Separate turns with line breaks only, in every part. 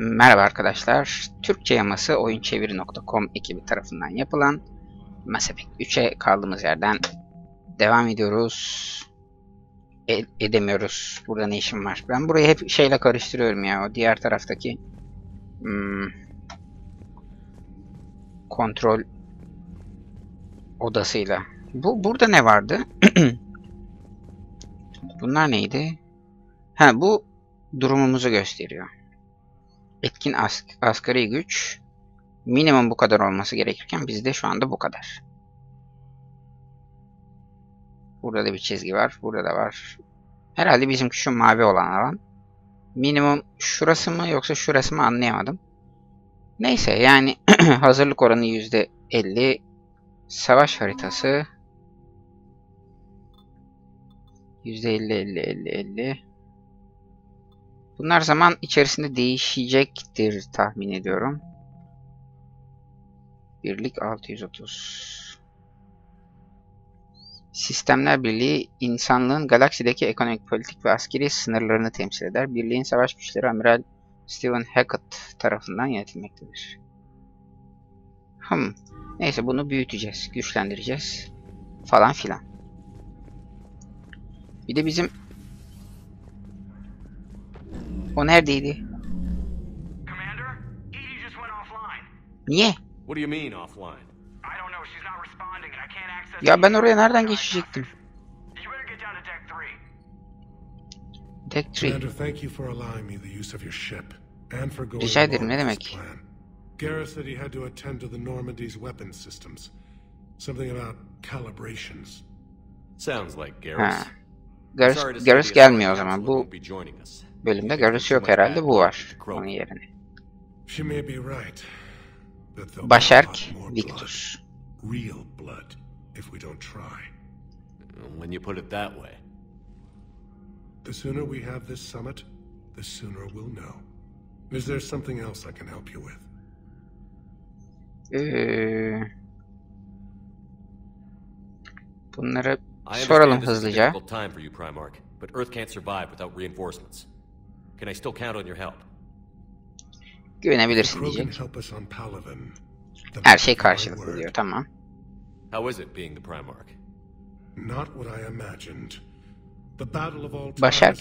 Merhaba arkadaşlar. Türkçe yaması oyunçeviri.com ekibi tarafından yapılan Mass Effect 3'e kaldığımız yerden devam ediyoruz. Edemiyoruz. Burada ne işim var? Ben burayı hep şeyle karıştırıyorum ya. O diğer taraftaki kontrol odasıyla. Burada ne vardı? Bunlar neydi? Ha, bu durumumuzu gösteriyor. Etkin asgari güç minimum bu kadar olması gerekirken bizde şu anda bu kadar. Burada da bir çizgi var. Burada da var. Herhalde bizimki şu mavi olan alan. Minimum şurası mı yoksa şurası mı anlayamadım. Neyse yani hazırlık oranı %50. Savaş haritası %50-50-50-50. Bunlar zaman içerisinde değişecektir tahmin ediyorum. Birlik 630. Sistemler Birliği insanlığın galaksideki ekonomik, politik ve askeri sınırlarını temsil eder. Birliğin savaş güçleri Amiral Stephen Hackett tarafından yönetilmektedir. Neyse bunu büyüteceğiz, güçlendireceğiz falan filan. Bir de bizim o neredeydi? Niye? Ya ben oraya nereden geçecektim? Deck 3. Rica ederim, ne demek?
Garrus said he had to attend to the Normandy's weapon systems. Something about calibrations.
Sounds like Garrus.
Garrus gelmiyor o zaman. Bu bölümde Garrus yok herhalde, bu var onun yerine. Başerk Victus.
Real blood if we don't try.
When you put it that way.
The sooner we have this summit, the sooner we'll know. Is there something else I can help you with?
Bunları soralım hızlıca. Güvenebilirsin diyecek. Her şey karşılıklı diyor, tamam. Başak.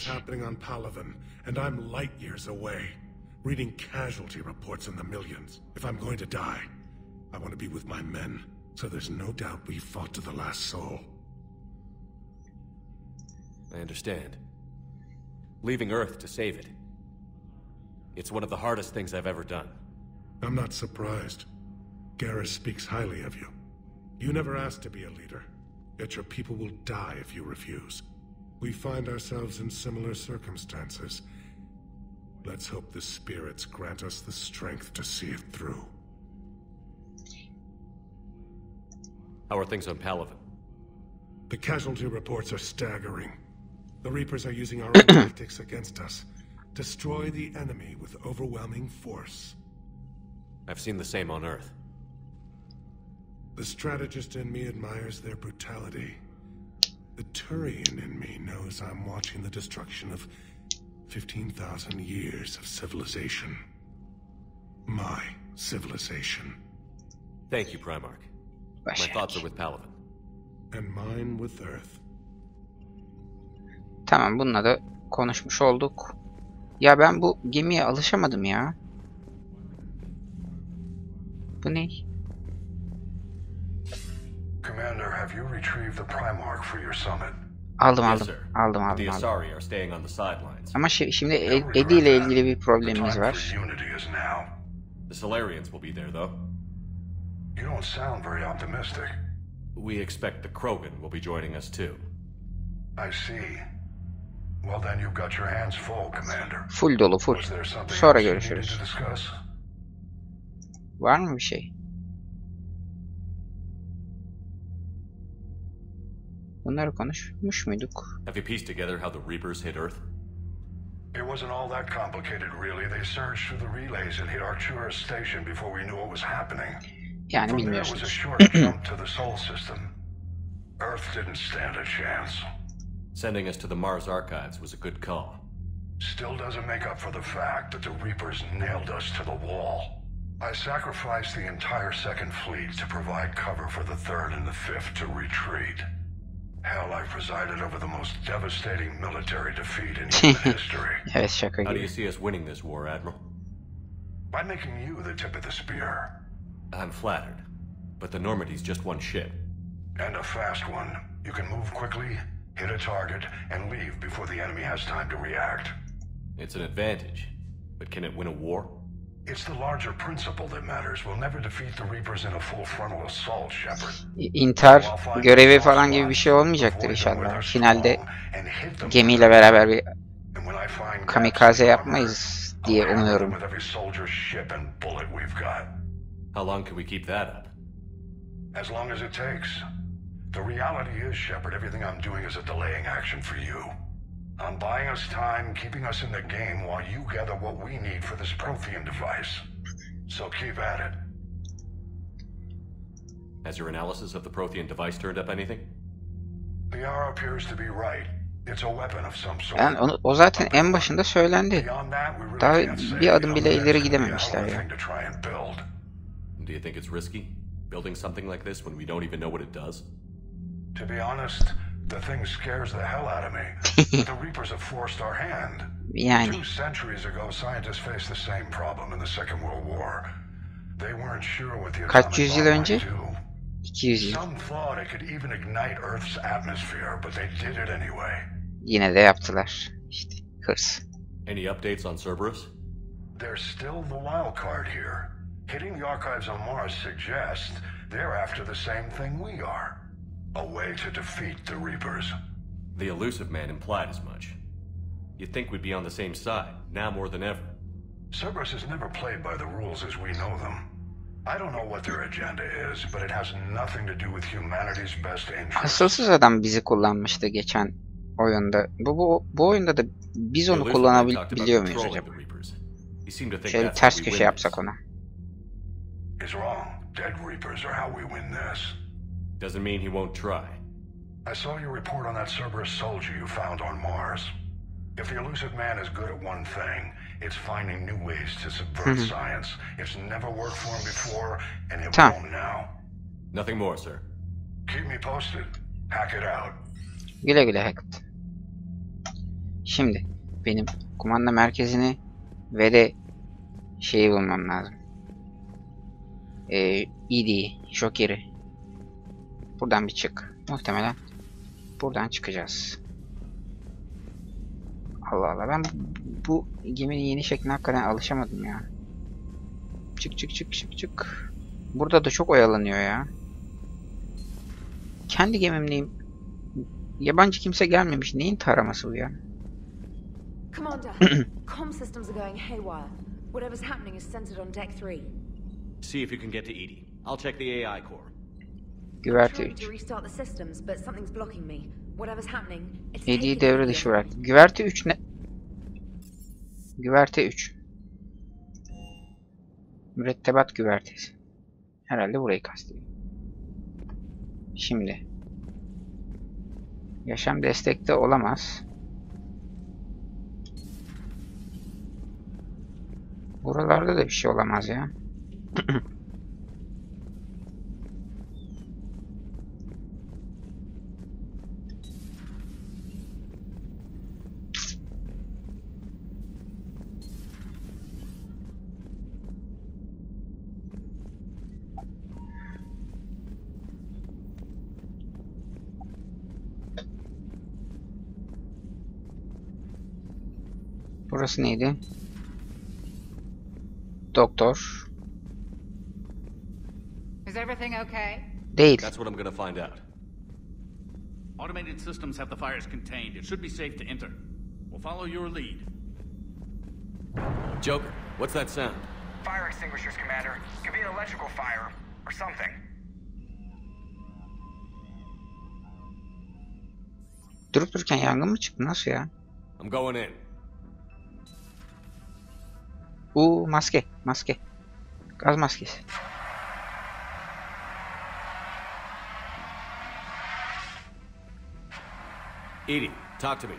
Reading casualty reports in the millions. If I'm going to die, I want to be with my men, so there's no doubt we fought to the last soul.
I understand. Leaving Earth to save it. It's one of the hardest things I've ever done.
I'm not surprised. Garrus speaks highly of you. You never asked to be a leader, yet your people will die if you refuse. We find ourselves in similar circumstances. Let's hope the spirits grant us the strength to see it through.
How are things on Palaven?
The casualty reports are staggering. The Reapers are using our own tactics against us. Destroy the enemy with overwhelming force.
I've seen the same on Earth.
The strategist in me admires their brutality. The Turian in me knows I'm watching the destruction of 15,000 years of civilization. My civilization.
Thank you, Primarch. My thoughts are with Palaven.
And mine with Earth.
Tamam, bununla da konuşmuş olduk. Ya ben bu gemiye alışamadım ya. Bu ne?
Commander, have you retrieved the Primarch for your summit?
Aldım. Ama şimdi Eddie ile ilgili bir problemimiz var.
The Solarians will be there though.
You don't sound very optimistic.
We expect the Krogan will be joining us too.
I see. Well then you've got your hands full, Commander.
Full dolu, full. Sonra görüşürüz. Var mı bir şey? Bunları konuşmuş muyduk?
Have you pieced together how the Reapers hit Earth?
It wasn't all that complicated really. They surged through the relays and hit Artura's station before we knew what was happening.
Yani
From there
bilmiyorsunuz.
was a short jump to the Sol system. Earth didn't stand a chance.
Sending us to the Mars archives was a good call.
still doesn't make up for the fact that the Reapers nailed us to the wall. I sacrificed the entire Second Fleet to provide cover for the Third and the Fifth to retreat. Hell, I presided over the most devastating military defeat in human history.
Evet, şaka
How do
gibi.
you see us winning this war, Admiral?
By making you the tip of the spear.
I'm flattered, but the Normandy's just one ship.
And a fast one. You can move quickly, hit a target, and leave before the enemy has time to react.
It's an advantage, but can it win a war?
It's the larger principle that matters. We'll never defeat the Reapers in a full frontal assault, Shepard.
İntihar görevi falan gibi bir şey olmayacaktır inşallah. Finalde gemiyle beraber bir kamikaze yapmayız diye umuyorum.
How long can we keep that up? As long as it takes. The reality is, Shepard, everything I'm doing is a delaying action for you. I'm buying us time, keeping us in the game while you gather what we need for this Prothean device. So keep at it.
Has your analysis of the Prothean device turned up anything?
The R appears to be right. It's a weapon of some sort.
Yani o zaten en başında söylendi. Daha bir adım bile ileri gidememişler ya.
Do you think it's risky, building something like this when we don't even know what it does?
To be honest, the thing scares the hell out of me. The Reapers have forced our hand.
Yani
2 centuries ago, scientists faced the same problem in the Second World War. They weren't sure what the
kaç
atomic
yüzyıl
bomb
önce?
might do.
200 yıl.
Some thought it could even ignite Earth's atmosphere, but they did it anyway.
Yine de yaptılar. İşte hırs.
Any updates on Cerberus?
There's still the wild card here. Hitting the archives on Mars suggests they're after the same thing we are. A way to defeat the Reapers.
The Elusive Man implied as much. You'd think we'd be on the same side, now more than ever.
Cerberus has never played by the rules as we know them. I don't know what their agenda is, but it has nothing to do with humanity's best interests.
Asılsız adam bizi kullanmıştı geçen oyunda. Bu oyunda da biz onu kullanabiliyor muyuz acaba? Şöyle bir ters köşe yapsak ona.
He's wrong. Dead Reapers are how we win this.
Doesn't mean he won't try.
I saw your report on that Cerberus soldier you found on Mars. If the Elusive Man is good at one thing, it's finding new ways to subvert science. It's never worked for him before, and it won't now.
Nothing more, sir.
Keep me posted. Hack it out.
Güle güle Hackett. Şimdi benim kumanda merkezini ve de şeyi bulmam lazım. ED, Joker'i. Buradan bir çık. Muhtemelen buradan çıkacağız. Allah Allah, ben bu geminin yeni şekline hakikaten alışamadım ya. Çık. Burada da çok oyalanıyor ya. Kendi gemimdeyim. Yabancı kimse gelmemiş. Neyin taraması bu ya?
Commander, comm systems are going haywire. Whatever's happening is centered on deck 3.
See if you can get to Edie. I'll check the AI core.
Güverte 3.
To restart the systems, but something's blocking me. Whatever's happening, it's
Edi'yi devre dışı bıraktı. Güverte 3 ne? Güverte 3. Mürettebat güvertesi. Herhalde burayı kastediyor. Şimdi. Yaşam destekte olamaz. Buralarda da bir şey olamaz ya. Burası neydi? Doktor.
Is everything okay?
Değil.
That's what I'm gonna find out.
Automated systems have the fires contained. It should be safe to enter. We'll follow your lead.
Joker, what's that sound?
Fire extinguishers, Commander. Could be an electrical fire or something.
Durup dururken yangın mı çıktı? Nasıl ya?
I'm going in.
Maske. Gaz maskesi.
Edie, talk to me.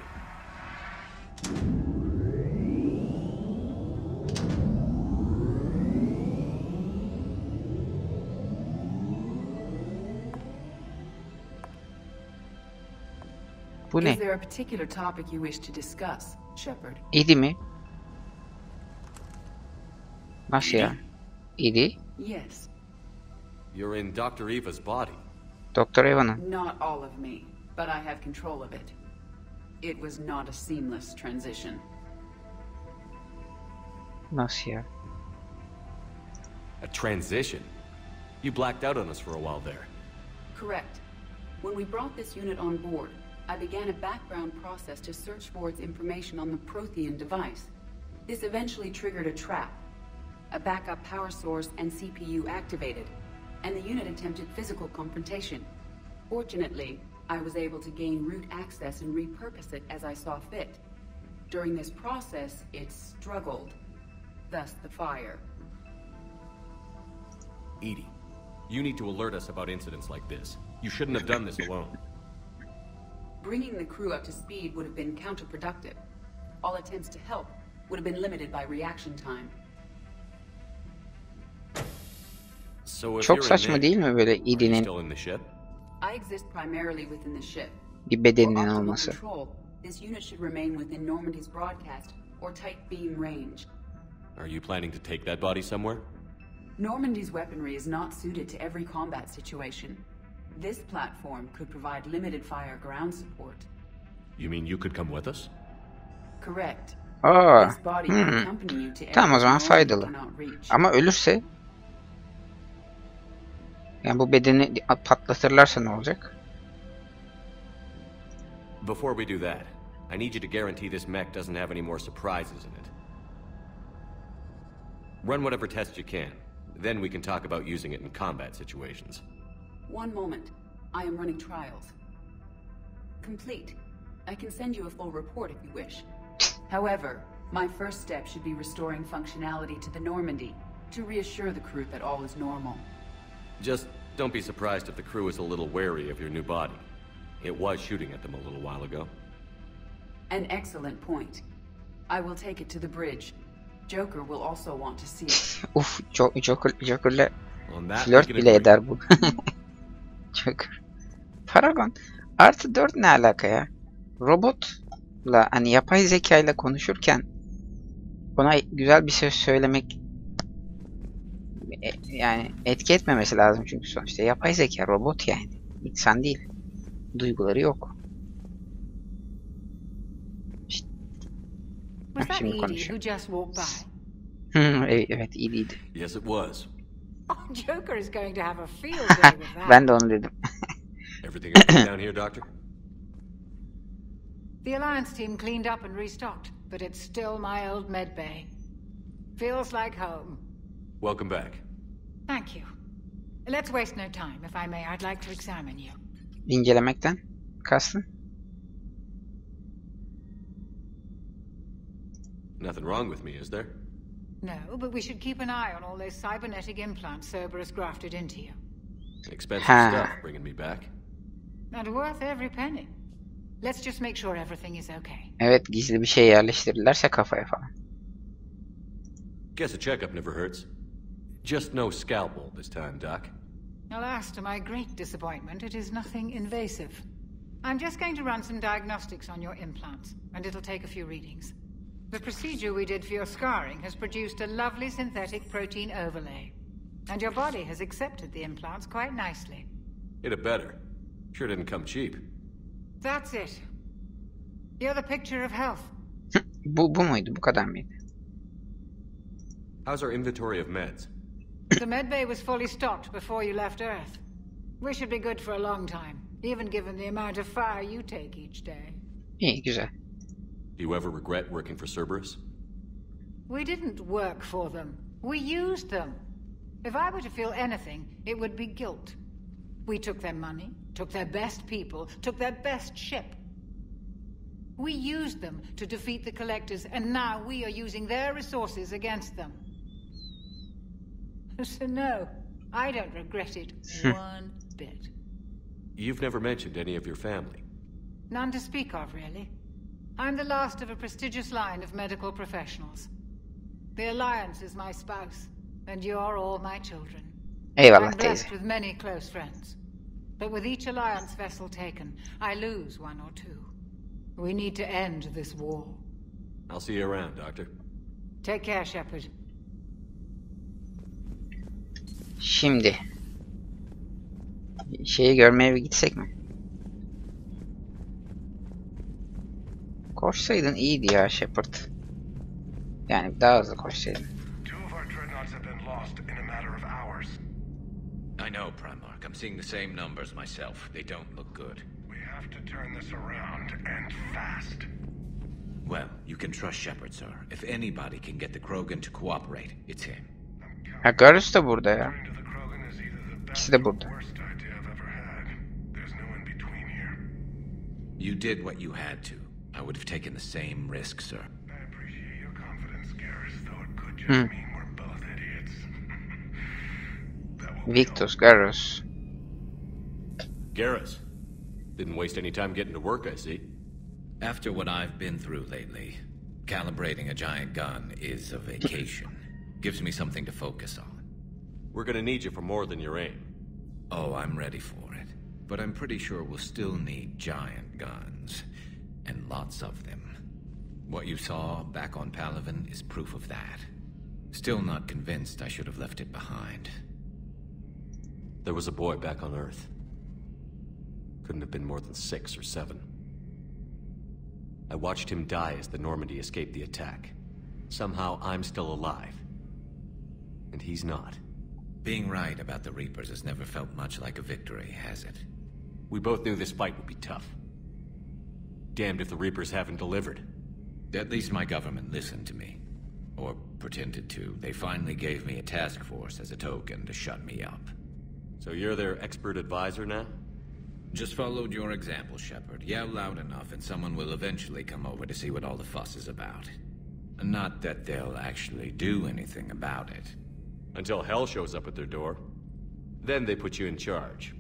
Bu ne?
Is there a particular topic you wish to discuss, Shepard?
İdi mi? Nasıl ya? İdi?
Yes.
You're in Dr. Eva's body.
Doktor Eva'nın.
Not all of me, but I have control of it. It was not a seamless transition.
Nasıl ya?
A transition? You blacked out on us for a while there.
Correct. When we brought this unit on board, I began a background process to search for its information on the Prothean device. This eventually triggered a trap. A backup power source and CPU activated, and the unit attempted physical confrontation. Fortunately, I was able to gain root access and repurpose it as I saw fit. During this process, it struggled. Thus the fire.
Edie, you need to alert us about incidents like this. You shouldn't have done this alone.
Bringing the crew up to speed would have been counterproductive. All attempts to help would have been limited by reaction time.
So if
Çok
you're in
saçma
there,
değil mi böyle
are you
İdi'nin
still in the ship?
I exist primarily within the ship.
bir
For
bedeninin
optimal
olması?
control, this unit should remain within Normandy's broadcast or tight beam range.
Are you planning to take that body somewhere?
Normandy's weaponry is not suited to every combat situation. This platform could provide limited fire ground support.
You mean you could come with us?
Correct.
Aa,
This body can accompany you to
tamam o
areas
zaman
Normandy
faydalı.
cannot reach.
Ama ölürse? Yani bu bedeni patlatırlarsa ne olacak?
Before we do that, I need you to guarantee this mech doesn't have any more surprises in it. Run whatever tests you can. Then we can talk about using it in combat situations.
One moment. I am running trials. Complete. I can send you a full report if you wish. However, my first step should be restoring functionality to the Normandy to reassure the crew that all is normal.
Just don't be surprised if the crew is a little wary of your new body. It was shooting at them a little while ago.
An excellent point. I will take it to the bridge. Joker will also want to see it.
Uf, Joker'le
On that, we
flört
can
bile
agree.
eder bu. Joker. Paragon. Artı 4 ne alaka ya? Robotla hani yapay zeka ile konuşurken ona güzel bir söz söylemek yani etki etmemesi lazım çünkü sonuçta yapay zeka robot yani. İnsan değil. Duyguları yok. İşte.
Was that
Şimdi
Edie
konuşuyor.
who just walked by?
Evet iyiydi.
Yes, it was.
Oh, Joker is going to have a field day with that.
Ben de onu dedim.
Everything okay down here, Doctor?
The Alliance team cleaned up and restocked, but it's still my old med bay. Feels like home.
Welcome back.
Thank you. Let's waste no time. If I may, I'd like to examine you.
İncelemekten kastın.
Nothing wrong with me, is there?
No, but we should keep an eye on all those cybernetic implants Cerber has grafted into you.
Expensive
Ha.
stuff bringing me back.
And worth every penny. Let's just make sure everything is okay.
Evet gizli bir şey yerleştirirlerse kafaya falan.
Guess a checkup never hurts. Just no scalpel this time, Doc.
Alas, to my great disappointment, it is nothing invasive. I'm just going to run some diagnostics on your implants, and it'll take a few readings. The procedure we did for your scarring has produced a lovely synthetic protein overlay. And your body has accepted the implants quite nicely.
It had better. Sure didn't come cheap.
That's it. You're the picture of health.
Bu muydu? Bu kadar mıydı?
How's our inventory of meds?
The medbay was fully stocked before you left Earth. We should be good for a long time, even given the amount of fire you take each day.
İyi güzel.
Do you ever regret working for Cerberus?
We didn't work for them. We used them. If I were to feel anything, it would be guilt. We took their money, took their best people, took their best ship. We used them to defeat the Collectors, and now we are using their resources against them. So no, I don't regret it one bit.
You've never mentioned any of your family.
None to speak of, really. I'm the last of a prestigious line of medical professionals. The Alliance is my spouse, and you're all my children.
Eyvallah
I'm blessed
teyze.
with many close friends. But with each Alliance vessel taken, I lose one or two. We need to end this war.
I'll see you around, Doctor.
Take care, Shepard.
Şimdi şeyi görmeye bir gitsek mi? Koşsaydın iyiydi ya Shepard. Yani daha hızlı koşsaydın.
Two of our dreadnoughts have been lost in a matter of hours.
I know, Primarch. I'm seeing the same numbers myself. They don't look good.
We have to turn this around, and fast.
Well, you can trust Shepard, sir. If anybody can get the Krogan to cooperate, it's him.
Ha, Garrus da burada ya.
Turning to the Krogan is either the best
İkisi de
or the
burada.
worst idea I've ever had. There's no in between here.
You did what you had to. I would have taken the same risk, sir.
I appreciate your confidence, Garrus, though it could just mean we're both idiots. That will be
Victus, Garrus.
Garrus. Didn't waste any time getting to work, I see.
After what I've been through lately, calibrating a giant gun is a vacation. Gives me something to focus on.
We're gonna need you for more than your aim.
Oh, I'm ready for it. But I'm pretty sure we'll still need giant guns. And lots of them. What you saw back on Palaven is proof of that. Still not convinced I should have left it behind.
There was a boy back on Earth. Couldn't have been more than 6 or 7. I watched him die as the Normandy escaped the attack. Somehow I'm still alive. And he's not.
Being right about the Reapers has never felt much like a victory, has it?
We both knew this fight would be tough. Damned if the Reapers haven't delivered.
At least my government listened to me. Or pretended to. They finally gave me a task force as a token to shut me up.
So you're their expert advisor now?
Just followed your example, Shepard. Yell loud enough and someone will eventually come over to see what all the fuss is about. Not that they'll actually do anything about it.
Until hell shows up at their door. Then they put you in charge.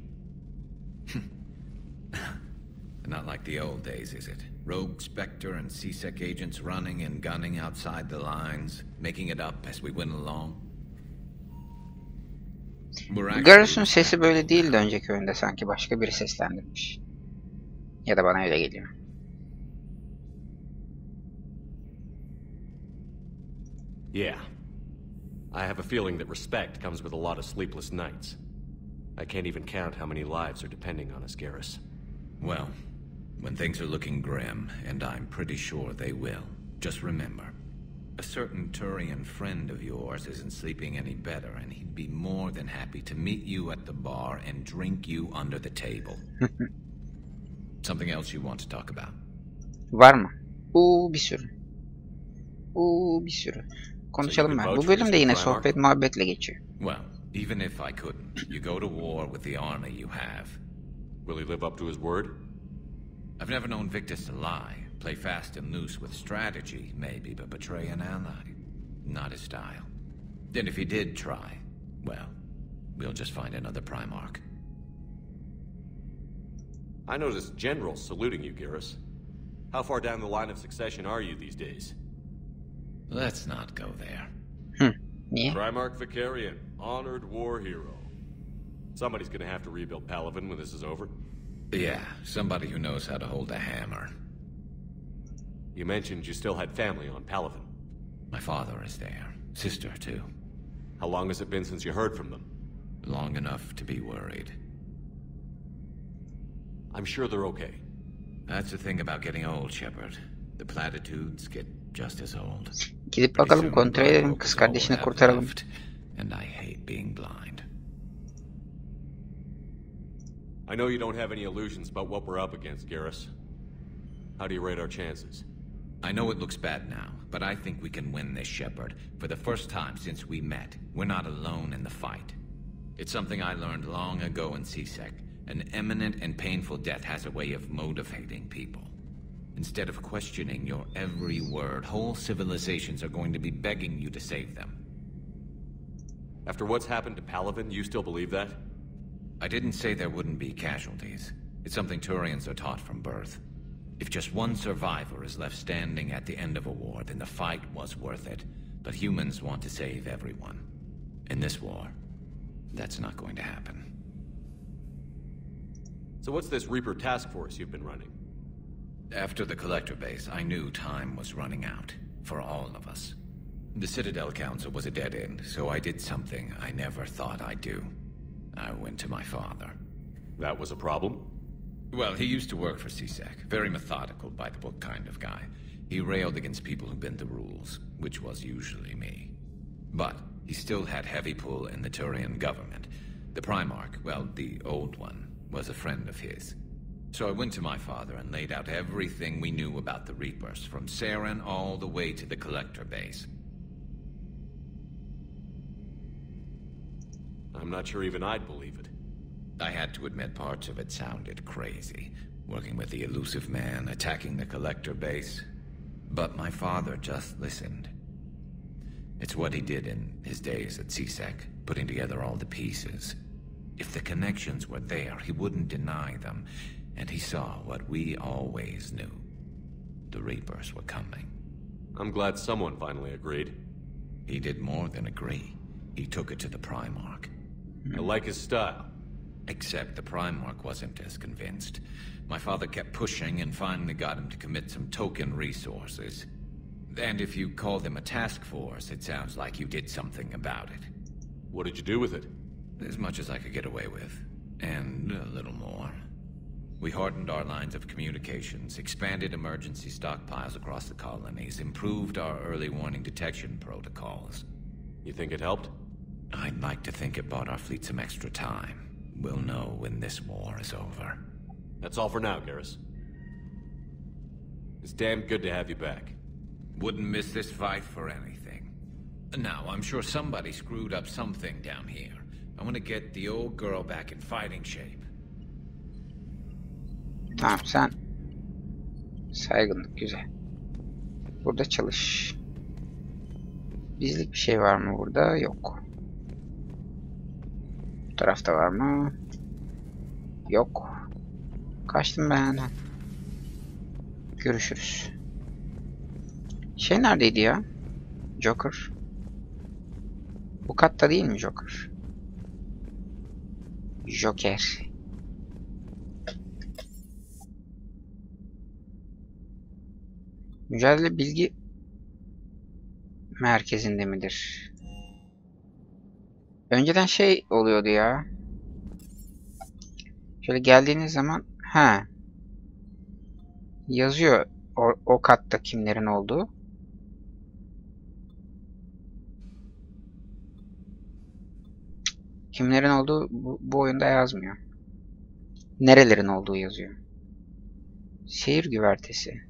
Not like the old days, is it? Rogue Spectre and C-Sec agents running and gunning outside the lines, making it up as we went along.
Garrus'un sesi böyle değildi önceki oyunda, sanki başka biri seslendirmiş. Ya da bana öyle geliyor.
Yeah. I have a feeling that respect comes with a lot of sleepless nights. I can't even count how many lives are depending on us, Garrus.
Well, when things are looking grim, and I'm pretty sure they will, just remember, a certain Turian friend of yours isn't sleeping any better, and he'd be more than happy to meet you at the bar and drink you under the table. Something else you want to talk about?
Var mı? Bir sürü. Bir sürü. Konuşalım ben. Bu bölüm de yine sohbet muhabbetle geçiyor.
Well, even if I couldn't, you go to war with the army you have.
Will he live up to his word?
I've never known Victus to lie. Play fast and loose with strategy, maybe, but betray an ally. Not his style. Then if he did try, well, we'll just find another Primarch.
I noticed generals saluting you, Garrus. How far down the line of succession are you these days?
Let's not go there.
Niye?
Primarch Vicarian, honored war hero. Somebody's gonna have to rebuild Palaven when this is over.
Yeah, somebody who knows how to hold a hammer.
You mentioned you still had family on Palaven.
My father is there. Sister, too.
How long has it been since you heard from them?
Long enough to be worried.
I'm sure they're okay.
That's the thing about getting old, Shepard. The platitudes get just as old.
Gidip bakalım, kontrol edelim, kız kardeşini kurtaralım.
And I hate being blind.
I know you don't have any illusions about what we're up against, Garrus. How do you rate our chances?
I know it looks bad now, but I think we can win this, Shepard. For the first time since we met, we're not alone in the fight. It's something I learned long ago in C-Sec. An imminent and painful death has a way of motivating people. Instead of questioning your every word, whole civilizations are going to be begging you to save them.
After what's happened to Palaven, you still believe that?
I didn't say there wouldn't be casualties. It's something Turians are taught from birth. If just one survivor is left standing at the end of a war, then the fight was worth it. But humans want to save everyone. In this war, that's not going to happen.
So what's this Reaper task force you've been running?
After the collector base, I knew time was running out for all of us. The Citadel Council was a dead end, so I did something I never thought I'd do. I went to my father.
That was a problem?
Well, he used to work for CSEC. Very methodical, by-the-book kind of guy. He railed against people who bent the rules, which was usually me. But he still had heavy pull in the Turian government. The Primarch, well, the old one, was a friend of his. So I went to my father and laid out everything we knew about the Reapers, from Saren all the way to the Collector base.
I'm not sure even I'd believe it.
I had to admit parts of it sounded crazy. Working with the elusive man, attacking the Collector base. But my father just listened. It's what he did in his days at CSEC, putting together all the pieces. If the connections were there, he wouldn't deny them. And he saw what we always knew. The Reapers were coming.
I'm glad someone finally agreed.
He did more than agree. He took it to the Primarch.
I like his style.
Except the Primarch wasn't as convinced. My father kept pushing and finally got him to commit some token resources. And if you call them a task force, it sounds like you did something about it.
What did you do with it?
As much as I could get away with. And a little more. We hardened our lines of communications, expanded emergency stockpiles across the colonies, improved our early warning detection protocols.
You think it helped?
I'd like to think it bought our fleet some extra time. We'll know when this war is over.
That's all for now, Garrus. It's damn good to have you back.
Wouldn't miss this fight for anything. Now, I'm sure somebody screwed up something down here. I want to get the old girl back in fighting shape.
Tamam sen. Saygınlık güzel. Burada çalış. Bizlik bir şey var mı burada? Yok. Bu tarafta var mı? Yok. Kaçtım ben. Görüşürüz. Şey neredeydi ya? Joker. Bu katta değil mi Joker? Joker. Mücadele bilgi merkezinde midir? Önceden şey oluyordu ya. Şöyle geldiğiniz zaman yazıyor o katta kimlerin olduğu. Kimlerin olduğu bu oyunda yazmıyor. Nerelerin olduğu yazıyor. Şehir güvertesi.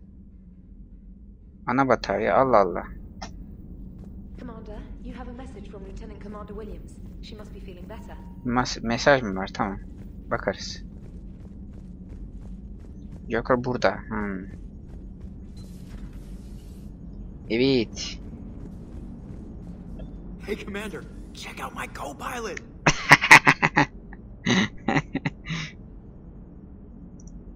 Ana batarya. Allah Allah.
Commander, you have a message from Lieutenant Commander Williams. She must be feeling better.
Mesaj mı var? Tamam. Bakarız. Joker burada. Evet.
Hey Commander, check out my co-pilot.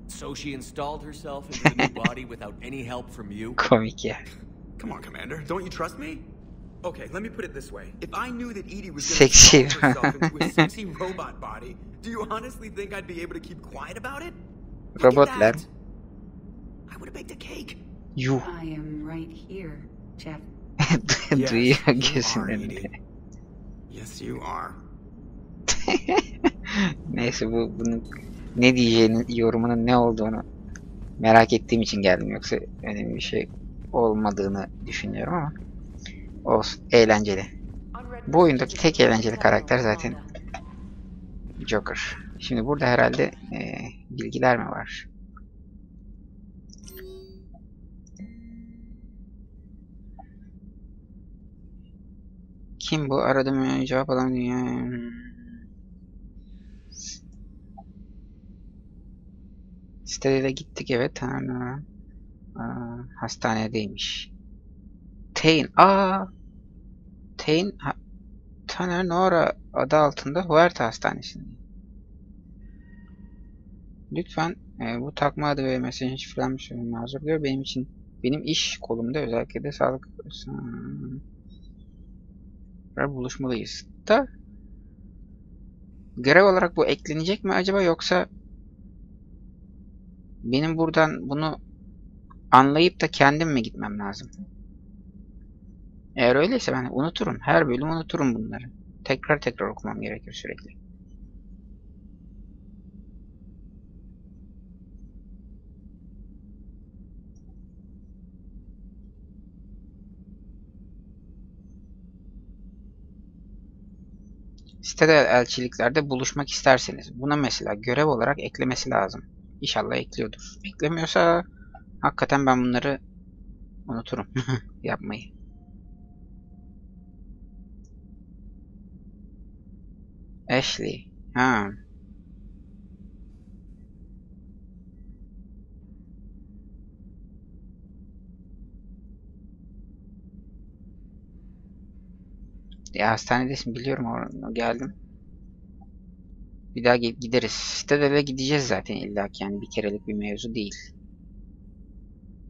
So she installed herself into the new body without any help from you?
Komik ya.
Come on, Commander. Don't you trust me? Okay, let me put it this way. If I knew that Edie was going to
Seksi.
install herself into a sexy robot body, do you honestly think I'd be able to keep quiet about it? Look at
Robotlar.
that. I would have baked a cake.
Yuh.
I am right here, Jeff.
Duyuyor
you are,
gözünün
Edie.
önünde.
Yes, you are.
Neyse bunun ne diyeceğinin yorumunun ne olduğunu merak ettiğim için geldim. Yoksa önemli bir şey olmadığını düşünüyorum ama olsun. Eğlenceli. Bu oyundaki tek eğlenceli karakter zaten Joker. Şimdi burada herhalde bilgiler mi var? Kim bu? Aradım cevap alamıyor. Sitede de gittik evet. Hastanedeymiş. Tain. Tain Taner Nora adı altında Huerta Hastanesi'nde. Lütfen bu takma adı ve mesajın şifrelenmiş bölümünü hazırlıyor. Benim iş kolumda özellikle de sağlık buluşmalıyız. Da görev olarak bu eklenecek mi acaba yoksa benim buradan bunu anlayıp da kendim mi gitmem lazım? Eğer öyleyse ben unuturum. Her bölüm unuturum bunları. Tekrar tekrar okumam gerekir sürekli. Sitede elçiliklerde buluşmak isterseniz buna mesela görev olarak eklemesi lazım. İnşallah ekliyordur. Eklemiyorsa hakikaten ben bunları unuturum yapmayı. Ashley. Ha. Ya hastanedesin biliyorum, oraya geldim. Bir daha gideriz. Sitadele gideceğiz zaten illaki, yani bir kerelik bir mevzu değil.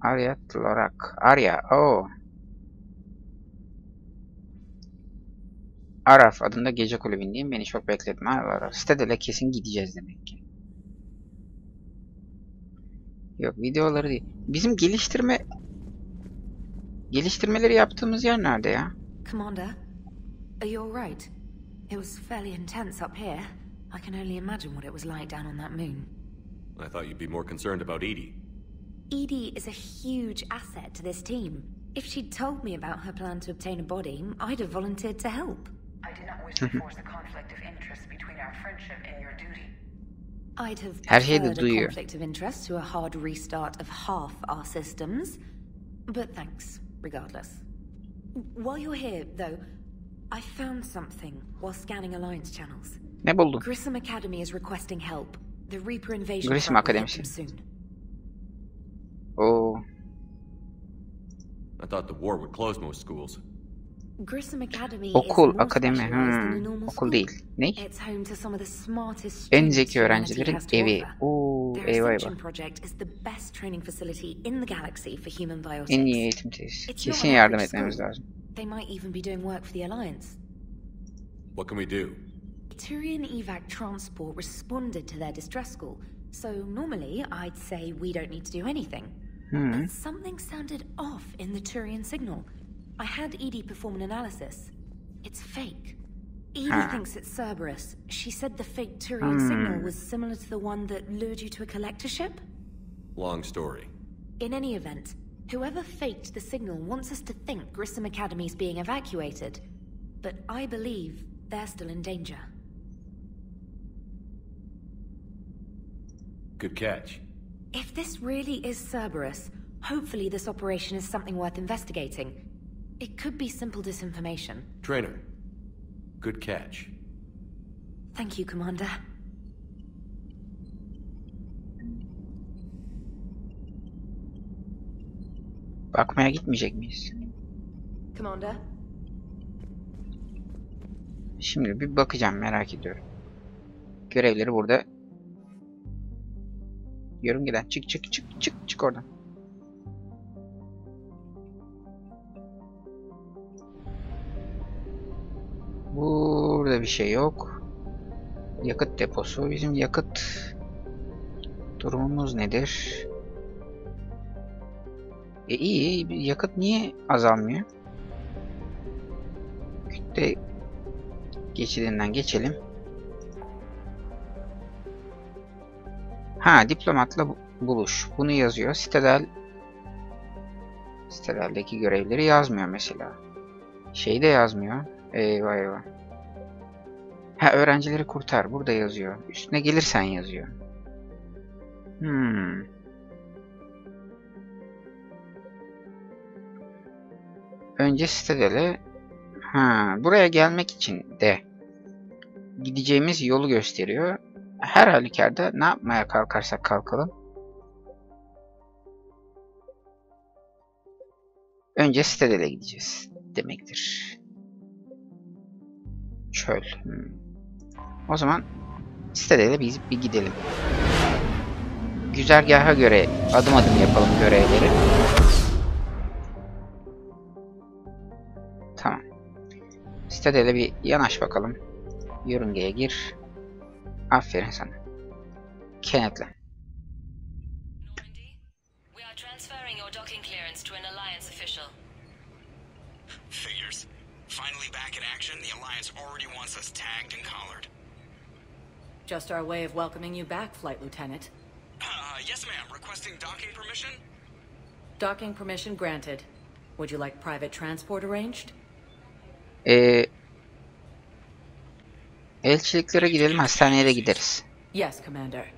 Arya Tlorak. Arya. Oo. Araf adında gece kulübündeyim. Beni çok bekletme. Araf. Sitadele kesin gideceğiz demek ki. Yok, videoları değil. Bizim geliştirmeleri yaptığımız yer nerede ya?
Commander, are you all right? It was fairly intense up here. I can only imagine what it was like down on that moon.
I thought you'd be more concerned about Edie.
Edie is a huge asset to this team. If she'd told me about her plan to obtain a body, I'd have volunteered to help.
I did not wish to force a conflict of interest between our friendship and your duty.
I'd have
Her şeyi de
preferred a
duyuyor.
conflict of interest to a hard restart of half our systems. But thanks, regardless. While you're here, though, I found something while scanning Alliance channels.
Ne buldun?
Grissom Academy is requesting help. The Reaper invasion
Grissom
front will hit
Akademisi.
them soon.
Oo.
I thought the war would close most schools.
Grissom Academy
Okul,
is more
akademi.
specialized than a normal
Okul
school.
değil. Ne?
It's home to some of the smartest
En
students
zeki
humanity
öğrencilerin
has to
evi.
offer.
Oo,
Their
eyvah
Ascension
eyvah.
project is the best training facility in the galaxy for human biotics.
En iyi eğitim tesisi.
It's not
Kesin
an
yardım
average
etmemiz
school.
lazım.
They might even be doing work for the Alliance.
What can we do?
Turian evac transport responded to their distress call, so normally I'd say we don't need to do anything. But something sounded off in the Turian signal. I had Edie perform an analysis. It's fake. Edie thinks it's Cerberus. She said the fake Turian signal was similar to the one that lured you to a collector ship.
Long story.
In any event, whoever faked the signal wants us to think Grissom Academy's being evacuated. But I believe they're still in danger.
Good catch.
If this really is Cerberus, hopefully this operation is something worth investigating. It could be simple disinformation.
Trainer. Good catch.
Thank you, Commander.
Bakmaya gitmeyecek miyiz?
Commander?
Şimdi bir bakacağım, merak ediyorum. Görevleri burada. Yörüngeden çık oradan. Burada bir şey yok. Yakıt deposu. Bizim yakıt durumumuz nedir? İyi. Yakıt niye azalmıyor? Kütle geçidinden geçelim. Ha, diplomatla buluş. Bunu yazıyor. Sitedeldeki görevleri yazmıyor mesela. Şeyi de yazmıyor. Eyvah. Ha, öğrencileri kurtar. Burada yazıyor. Üstüne gelirsen yazıyor. Önce Citadel'e buraya gelmek için de gideceğimiz yolu gösteriyor. Her halükarda ne yapmaya kalkarsak kalkalım. Önce Citadel'e gideceğiz demektir. Çöl. O zaman Citadel'e biz bir gidelim. Güzergaha göre adım adım yapalım görevleri. Tamam. Citadel'e bir yanaş bakalım. Yörüngeye gir. Aferin sana. Kenetlen.
Alliance already wants us tagged and collared.
Just our way of welcoming you back, Flight Lieutenant.
Yes, ma'am. Requesting docking permission?
Docking permission granted. Would you like private transport arranged?
Elçiliklere gidelim, hastaneye de gideriz.
Yes, Commander.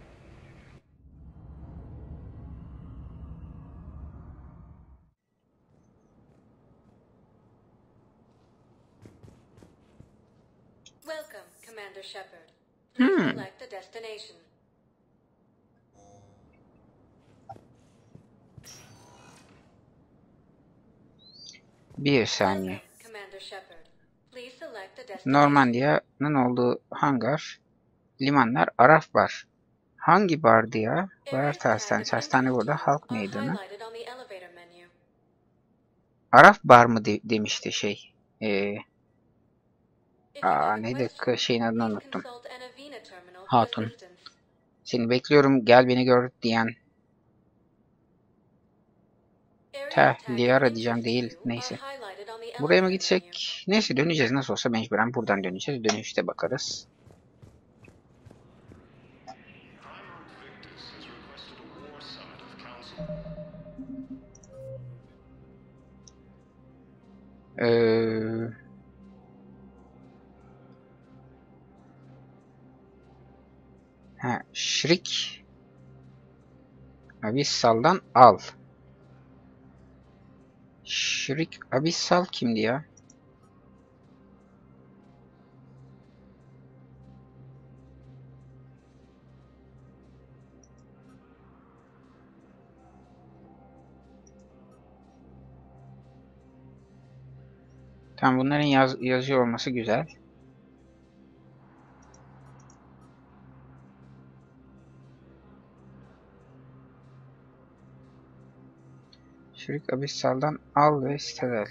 Welcome, Commander Shepard. Please select a destination.
Bir saniye.
Commander Shepard. Please select a destination.
Normandiya'nın olduğu hangar, limanlar, Araf Bar. Hangi bardı ya? Bayart Hastanesi. Hastane burada. Halk Meydanı. Araf Bar mı demişti şey? Neydi? Şeyin adını unuttum. Hatun. Seni bekliyorum. Gel beni gör diyen. Liara diyeceğim değil. Neyse. Buraya mı gidecek? Neyse döneceğiz. Nasıl olsa mecburen buradan döneceğiz. Dönüşte bakarız. Şrik Abissal'dan al. Şrik Abissal kimdi ya? Tamam, bunların yazıyor olması güzel. Şirk Abissal'dan al ve sitedel.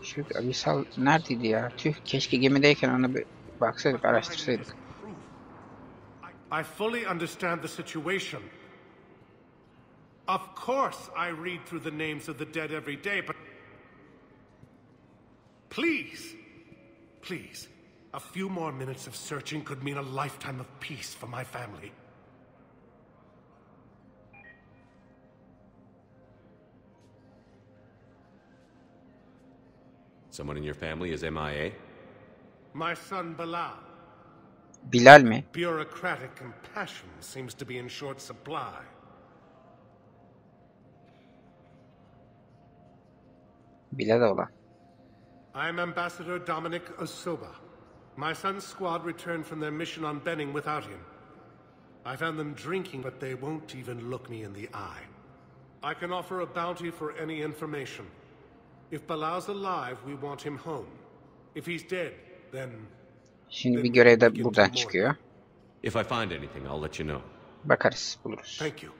Şirk Abissal neredeydi ya? Tüh, keşke gemideyken ona bir baksaydık, araştırsaydık.
I fully understand the situation. Of course I read through the names of the dead every day, but please, a few more minutes of searching could mean a lifetime of peace for my family.
Someone in your family is MIA?
My son Bilal.
Bilal mi?
Bureaucratic compassion seems to be in short supply.
Bilal olan.
I'm Ambassador Dominic Osoba. My son's squad returned from their mission on Benning without him. I found them drinking, but they won't even look me in the eye. I can offer a bounty for any information. If Bilal's alive, we want him home. If he's dead, then...
Şimdi bir görev de buradan çıkıyor.
If I find anything, I'll let you know.
Bakarız, buluruz.
Thank you.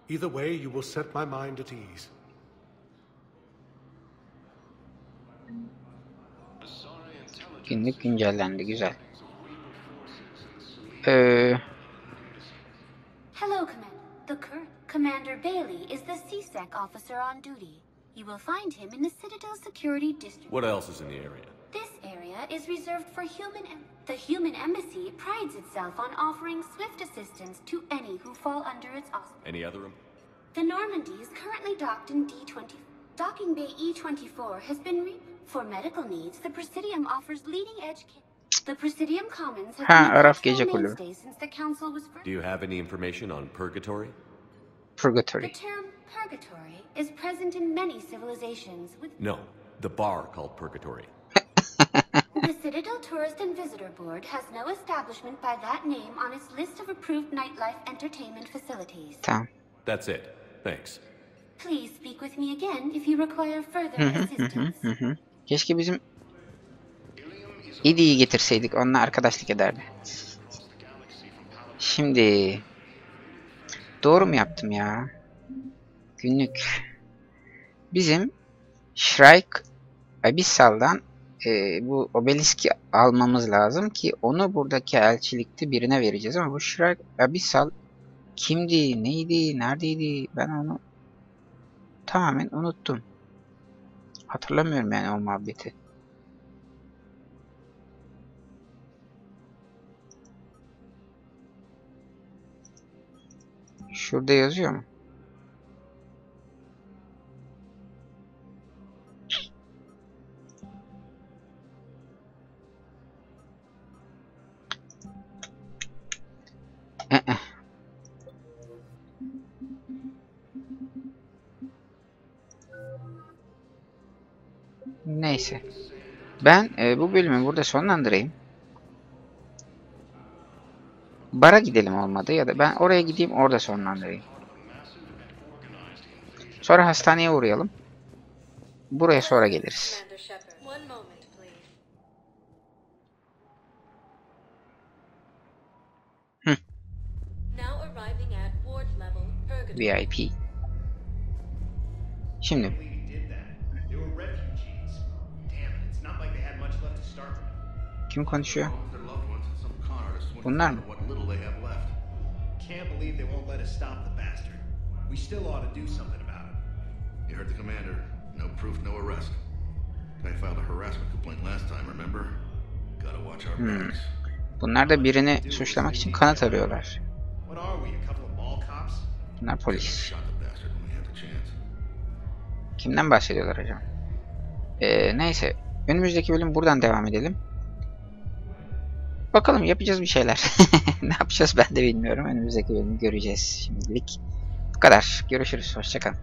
Either way, you will set my mind at ease.
Günlük güncellendi, güzel.
Hello, Commander Bailey is the CSEC officer on duty. You will find him in the Citadel Security District.
What else is in the area?
This area is reserved for the human embassy prides itself on offering swift assistance to any who fall under its auspices.
Any other?
The Normandy is currently docked in D20. Docking Bay E24 has been for medical needs. The Presidium offers leading-edge care. The Presidium Commons have been a critical mainstay since the Council was first.
Do you have any information on Purgatory?
Purgatory.
The term Purgatory is present in many civilizations with...
No, the bar called Purgatory.
The Citadel Tourist and Visitor Board has no establishment by that name on its list of approved nightlife entertainment facilities.
Tamam.
That's it. Thanks.
Please speak with me again if you require further assistance.
Keşke bizim İdi'yi getirseydik, onunla arkadaşlık ederdi. Şimdi doğru mu yaptım ya? Günlük. Bizim Shrike Abissal'dan bu obeliski almamız lazım ki onu buradaki elçilikte birine vereceğiz, ama bu Shrike Abissal kimdi, neydi, neredeydi, ben onu tamamen unuttum. Hatırlamıyorum yani o muhabbeti. Şurada yazıyor mu? Neyse. Ben bu bölümü burada sonlandırayım. Bara gidelim olmadı ya da ben oraya gideyim orada sonlandırayım. Sonra hastaneye uğrayalım. Buraya sonra geliriz. VIP. Şimdi. Kim konuşuyor? Bunlar mı?
Can't believe they won't let us stop the bastard. We still ought to do something about it.
You heard the commander. No proof, no arrest. They filed a harassment complaint last time, remember? Gotta watch our backs.
Bunlar da birini suçlamak için kanıt arıyorlar.
What are we, a couple of mall cops?
Bunlar polis. Kimden bahsediyorlar acaba? Neyse. Önümüzdeki bölüm buradan devam edelim. Bakalım yapacağız bir şeyler. Ne yapacağız ben de bilmiyorum. Önümüzdeki bölümü göreceğiz şimdilik. Bu kadar. Görüşürüz. Hoşça kalın.